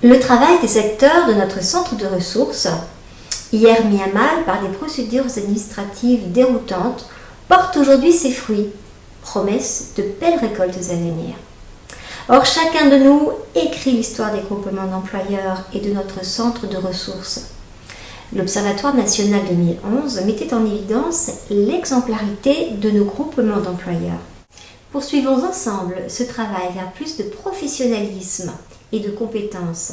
Le travail des acteurs de notre centre de ressources, hier mis à mal par des procédures administratives déroutantes, porte aujourd'hui ses fruits, promesse de belles récoltes à venir. Or, chacun de nous écrit l'histoire des groupements d'employeurs et de notre centre de ressources. L'Observatoire national 2011 mettait en évidence l'exemplarité de nos groupements d'employeurs. Poursuivons ensemble ce travail vers plus de professionnalisme et de compétences.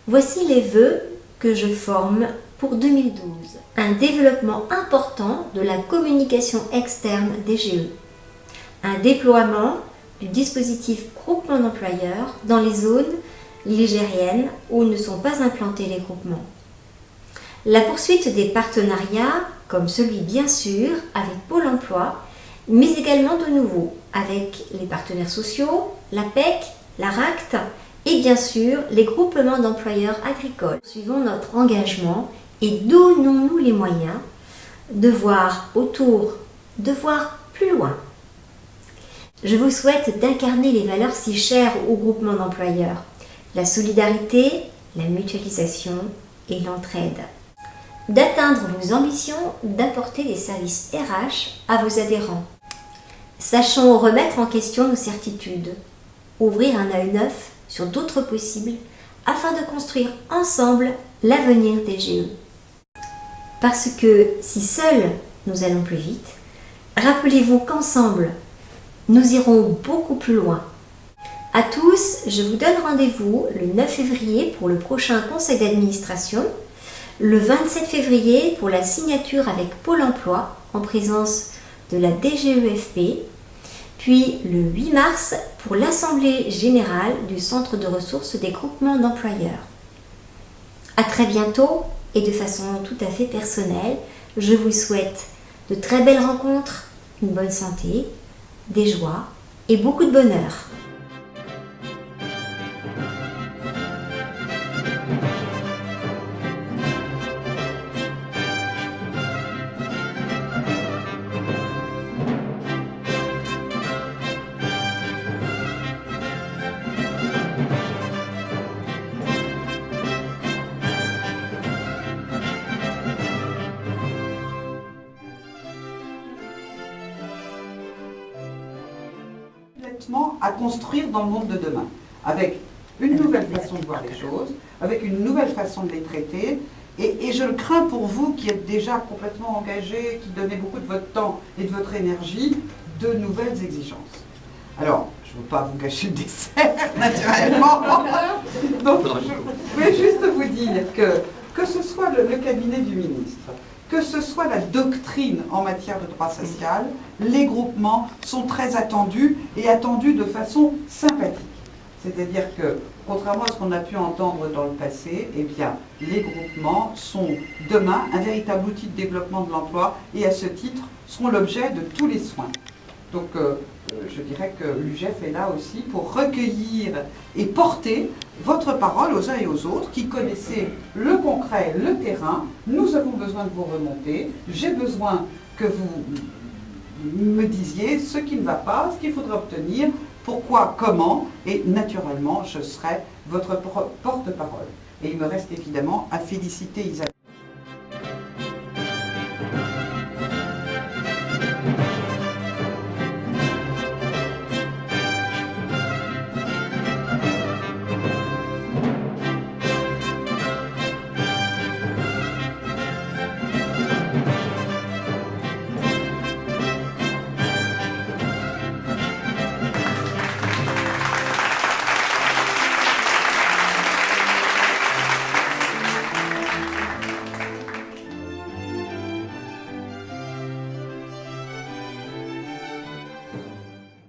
Voici les vœux que je forme pour 2012. Un développement important de la communication externe DGE. Un déploiement du dispositif groupement d'employeurs dans les zones ligériennes où ne sont pas implantés les groupements. La poursuite des partenariats, comme celui bien sûr avec Pôle emploi, mais également de nouveau avec les partenaires sociaux, l'APEC, l'ARACT et bien sûr les groupements d'employeurs agricoles. Suivons notre engagement et donnons-nous les moyens de voir autour, de voir plus loin. Je vous souhaite d'incarner les valeurs si chères aux groupements d'employeurs, la solidarité, la mutualisation et l'entraide. D'atteindre vos ambitions d'apporter des services RH à vos adhérents. Sachons remettre en question nos certitudes, ouvrir un œil neuf sur d'autres possibles afin de construire ensemble l'avenir des GE. Parce que si seuls nous allons plus vite, rappelez-vous qu'ensemble, nous irons beaucoup plus loin. À tous, je vous donne rendez-vous le 9 février pour le prochain conseil d'administration, le 27 février pour la signature avec Pôle emploi en présence de la DGEFP, puis le 8 mars pour l'Assemblée générale du Centre de ressources des groupements d'employeurs. À très bientôt et de façon tout à fait personnelle, je vous souhaite de très belles rencontres, une bonne santé, des joies et beaucoup de bonheur. À construire dans le monde de demain, avec une nouvelle façon de voir les choses, avec une nouvelle façon de les traiter, et je le crains pour vous qui êtes déjà complètement engagés, qui donnez beaucoup de votre temps et de votre énergie, de nouvelles exigences. Alors, je ne veux pas vous gâcher le dessert, naturellement, donc je voulais juste vous dire que ce soit le cabinet du ministre, que ce soit la doctrine en matière de droit social, les groupements sont très attendus et attendus de façon sympathique. C'est-à-dire que, contrairement à ce qu'on a pu entendre dans le passé, eh bien, les groupements sont demain un véritable outil de développement de l'emploi et à ce titre seront l'objet de tous les soins. Donc, je dirais que l'UGEF est là aussi pour recueillir et porter votre parole aux uns et aux autres qui connaissez le concret, le terrain. Nous avons besoin de vous remonter. J'ai besoin que vous me disiez ce qui ne va pas, ce qu'il faudra obtenir, pourquoi, comment, et naturellement, je serai votre porte-parole. Et il me reste évidemment à féliciter Isabelle.